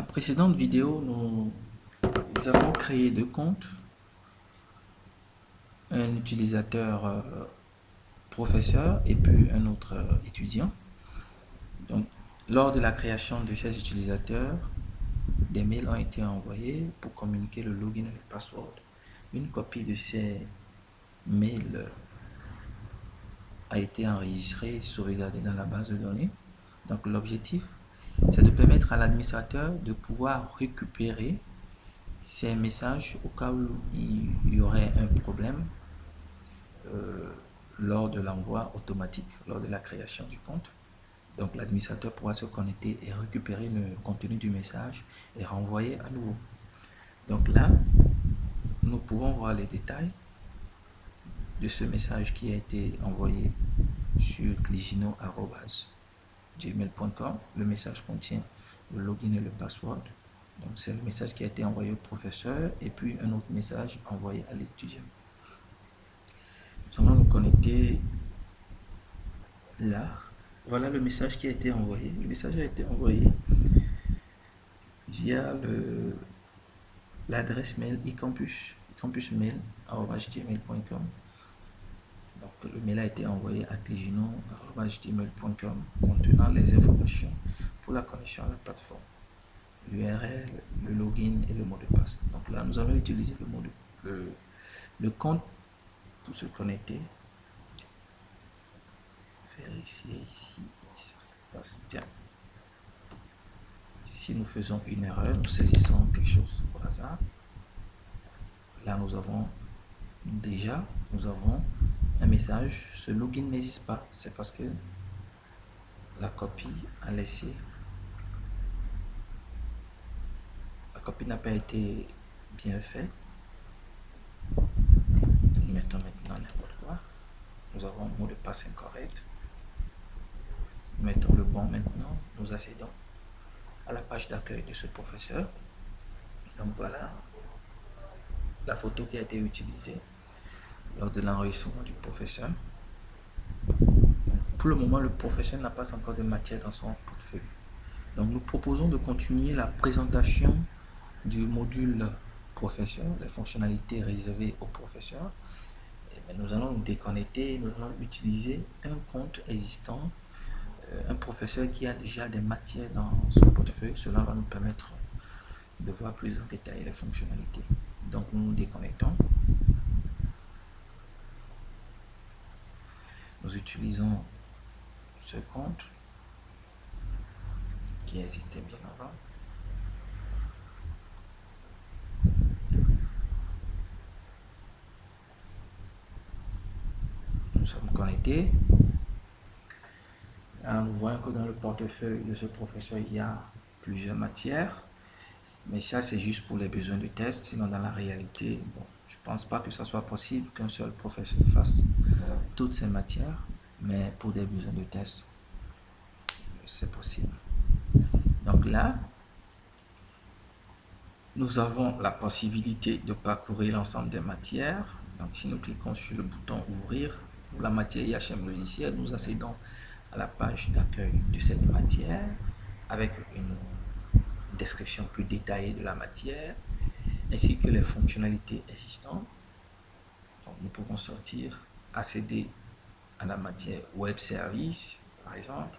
précédente vidéo, nous avons créé deux comptes, un utilisateur professeur et puis un autre étudiant. Donc, lors de la création de ces utilisateurs, des mails ont été envoyés pour communiquer le login et le password. Une copie de ces mails a été enregistrée et sauvegardée dans la base de données. Donc, l'objectif, c'est de permettre à l'administrateur de pouvoir récupérer ces messages au cas où il y aurait un problème lors de l'envoi automatique, lors de la création du compte. Donc l'administrateur pourra se connecter et récupérer le contenu du message et renvoyer à nouveau. Donc là, nous pouvons voir les détails de ce message qui a été envoyé sur cligino@gmail.com. Le message contient le login et le password. Donc c'est le message qui a été envoyé au professeur et puis un autre message envoyé à l'étudiant. Nous allons nous connecter là. Voilà le message qui a été envoyé. Le message a été envoyé via l'adresse mail campusmail@gmail.com. Donc le mail a été envoyé à cligino@gmail.com contenant les informations pour la connexion à la plateforme, l'URL, le login et le mot de passe. Donc là, nous allons utiliser le compte pour se connecter. Vérifier ici, ça se passe bien. Si nous faisons une erreur, nous saisissons quelque chose au hasard. Là, nous avons un message. Ce login n'existe pas. C'est parce que la copie a laissé. La copie n'a pas été bien faite. Nous mettons maintenant n'importe quoi. Nous avons un mot de passe incorrect. Nous mettons le bon maintenant. Nous accédons à la page d'accueil de ce professeur. Donc voilà la photo qui a été utilisée lors de l'enregistrement du professeur. Pour le moment, le professeur n'a pas encore de matière dans son portefeuille. Donc nous proposons de continuer la présentation du module professeur, les fonctionnalités réservées au professeur. Et nous allons nous déconnecter, nous allons utiliser un compte existant, un professeur qui a déjà des matières dans son portefeuille. Cela va nous permettre de voir plus en détail les fonctionnalités. Donc nous nous déconnectons. Nous utilisons ce compte qui existait bien avant. Nous sommes connectés. Là, nous voyons que dans le portefeuille de ce professeur, il y a plusieurs matières. Mais ça, c'est juste pour les besoins de test. Sinon, dans la réalité, bon, je ne pense pas que ça soit possible qu'un seul professeur fasse toutes ces matières. Mais pour des besoins de test, c'est possible. Donc là, nous avons la possibilité de parcourir l'ensemble des matières. Donc si nous cliquons sur le bouton ouvrir pour la matière IHM logiciel, nous accédons à la page d'accueil de cette matière avec une description plus détaillée de la matière ainsi que les fonctionnalités existantes. Donc, nous pouvons sortir, accéder à la matière web service par exemple.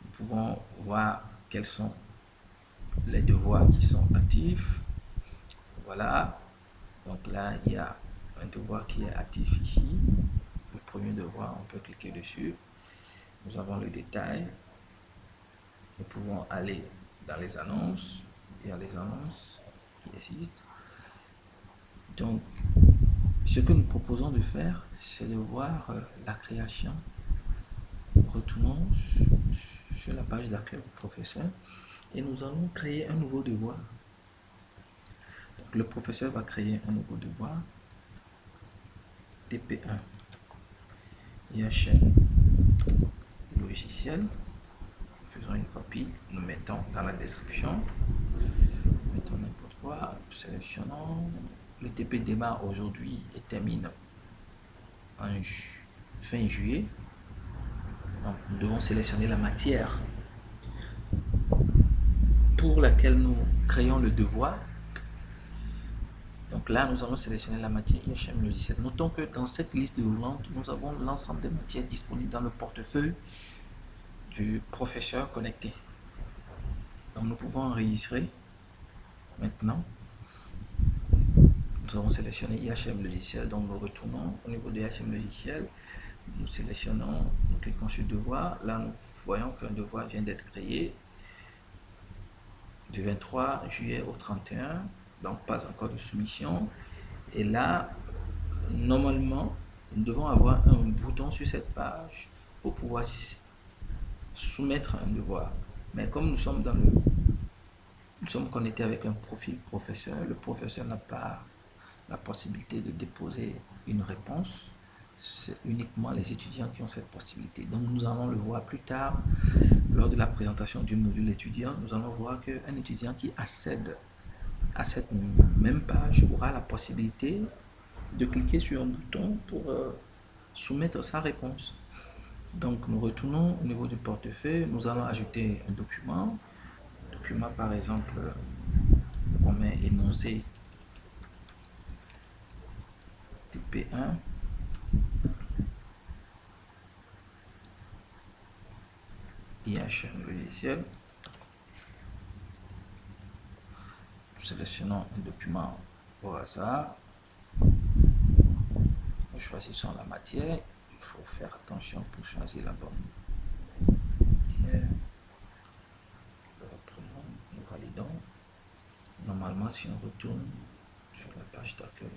Nous pouvons voir quels sont les devoirs qui sont actifs. Voilà. Donc là, il y a un devoir qui est actif ici. Le premier devoir, on peut cliquer dessus. Nous avons le détail. Nous pouvons aller dans les annonces. Il y a les annonces qui existent. Donc, ce que nous proposons de faire, c'est de voir la création. Retournons sur la page d'accueil du professeur et nous allons créer un nouveau devoir. Donc, le professeur va créer un nouveau devoir. TP1 IHM logiciel. Nous faisons une copie, nous mettons dans la description, nous mettons n'importe quoi, nous sélectionnons. Le TP démarre aujourd'hui et termine en fin juillet. Donc, nous devons sélectionner la matière pour laquelle nous créons le devoir. Donc là, nous allons sélectionner la matière IHM logiciel. Notons que dans cette liste déroulante, nous avons l'ensemble des matières disponibles dans le portefeuille du professeur connecté. Donc nous pouvons enregistrer. Maintenant, nous avons sélectionné IHM logiciel. Donc nous retournons au niveau de IHM logiciel. Nous sélectionnons, nous cliquons sur devoir. Là, nous voyons qu'un devoir vient d'être créé du 23 juillet au 31. Donc pas encore de soumission. Et là, normalement, nous devons avoir un bouton sur cette page pour pouvoir soumettre un devoir. Mais comme nous sommes connectés avec un profil professeur, le professeur n'a pas la possibilité de déposer une réponse. C'est uniquement les étudiants qui ont cette possibilité. Donc nous allons le voir plus tard lors de la présentation du module étudiant. Nous allons voir qu'un étudiant qui accède à cette même page aura la possibilité de cliquer sur un bouton pour soumettre sa réponse. Donc nous retournons au niveau du portefeuille, nous allons ajouter un document. Document par exemple, on met énoncé TP1. IHM logiciel. Nous sélectionnons un document au hasard. Nous choisissons la matière. Il faut faire attention pour choisir la bonne matière. Nous reprenons, nous validons. Normalement, si on retourne sur la page d'accueil,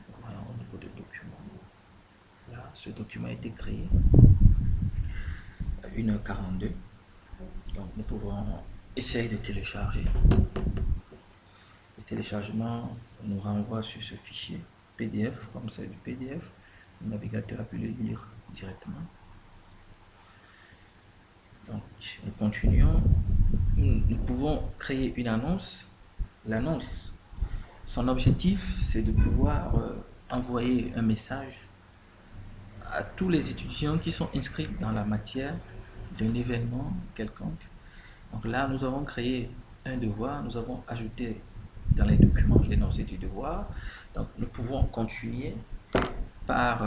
nous voyons au niveau des documents. Là, ce document a été créé à 1h42. Donc, nous pouvons essayer de télécharger. Le téléchargement nous renvoie sur ce fichier PDF, comme c'est du PDF. Le navigateur a pu le lire directement. Donc, nous continuons. Nous pouvons créer une annonce. L'annonce, son objectif, c'est de pouvoir envoyer un message à tous les étudiants qui sont inscrits dans la matière d'un événement quelconque. Donc là, nous avons créé un devoir, nous avons ajouté dans les documents l'énoncé du devoir. Donc nous pouvons continuer par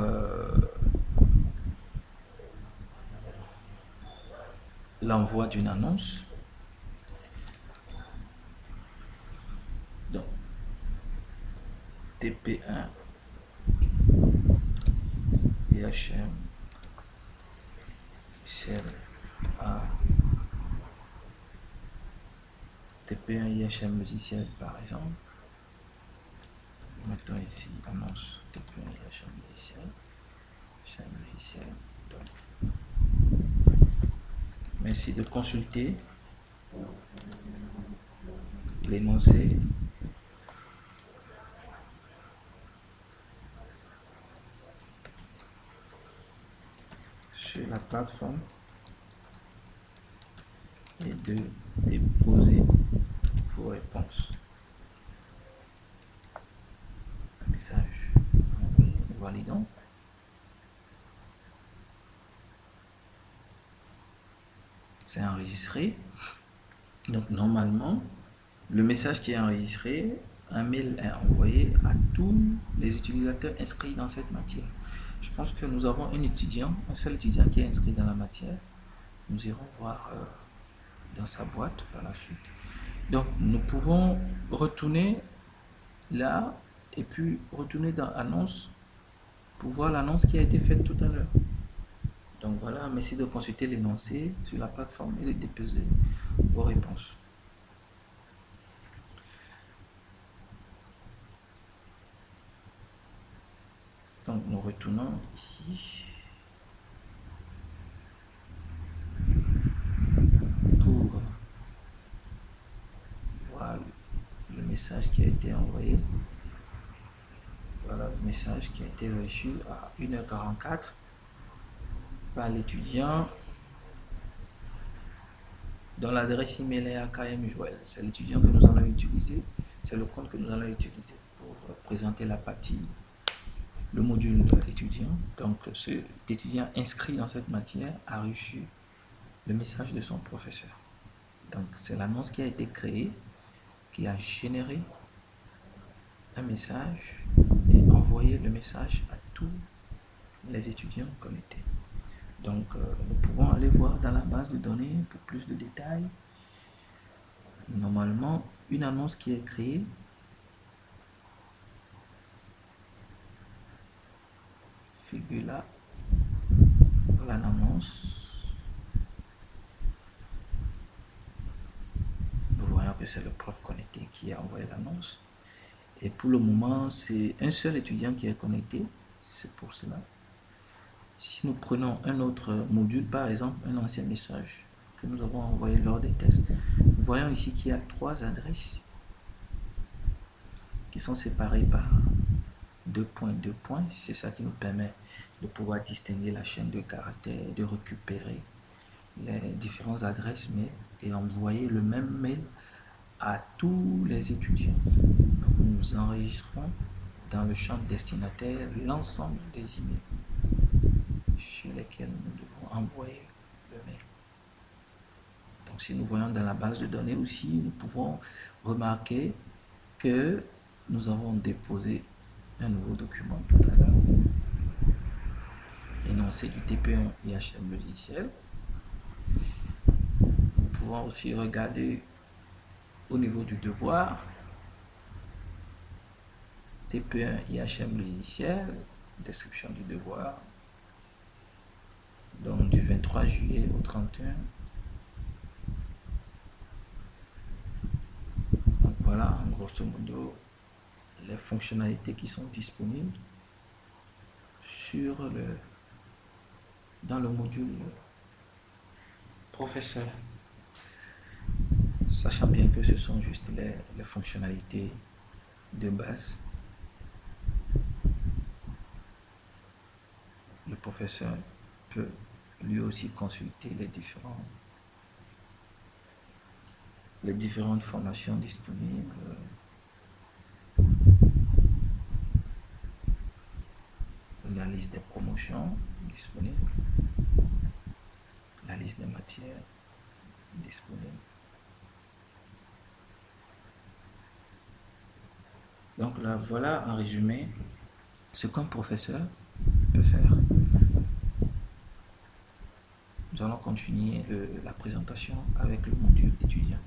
l'envoi d'une annonce. Donc TP1 IHM à TP1 IHM logiciel par exemple. Mettons ici annonce TP1 IHM logiciel. Donc, merci de consulter l'énoncé sur la plateforme et de déposer vos réponses. Un message. Oui, nous validons. C'est enregistré. Donc normalement, le message qui est enregistré, un mail est envoyé à tous les utilisateurs inscrits dans cette matière. Je pense que nous avons un seul étudiant qui est inscrit dans la matière. Nous irons voir dans sa boîte par la suite. Donc nous pouvons retourner là et puis retourner dans annonce pour voir l'annonce qui a été faite tout à l'heure. Donc voilà, merci de consulter l'énoncé sur la plateforme et de déposer vos réponses. Donc nous retournons ici pour voir le message qui a été envoyé. Voilà le message qui a été reçu à 1h44 par l'étudiant dont l'adresse email est AKM Joël. C'est l'étudiant que nous allons utiliser, c'est le compte que nous allons utiliser pour présenter la partie, le module étudiant. Donc cet étudiant inscrit dans cette matière a reçu le message de son professeur. Donc c'est l'annonce qui a été créée, qui a généré un message et envoyé le message à tous les étudiants connectés. Donc nous pouvons aller voir dans la base de données pour plus de détails. Normalement, une annonce qui est créée figure là, voilà l'annonce. Nous voyons que c'est le prof connecté qui a envoyé l'annonce. Et pour le moment, c'est un seul étudiant qui est connecté. C'est pour cela. Si nous prenons un autre module, par exemple, un ancien message que nous avons envoyé lors des tests, nous voyons ici qu'il y a 3 adresses qui sont séparées par 2 points, 2 points. C'est ça qui nous permet de pouvoir distinguer la chaîne de caractères, de récupérer les différentes adresses mail et envoyer le même mail à tous les étudiants. Donc nous enregistrons dans le champ destinataire l'ensemble des emails sur lesquels nous devons envoyer le mail. Donc si nous voyons dans la base de données aussi, nous pouvons remarquer que nous avons déposé un nouveau document tout à l'heure, énoncé du TP1 IHM logiciel. Nous pouvons aussi regarder au niveau du devoir, TP1 IHM logiciel, description du devoir, donc du 23 juillet au 31. Donc voilà, en grosso modo, les fonctionnalités qui sont disponibles dans le module professeur. Sachant bien que ce sont juste les fonctionnalités de base. Le professeur peut lui aussi consulter les différentes formations disponibles, la liste des promotions disponibles, la liste des matières disponibles. Donc là, voilà en résumé ce qu'un professeur peut faire. Nous allons continuer la présentation avec le module étudiant.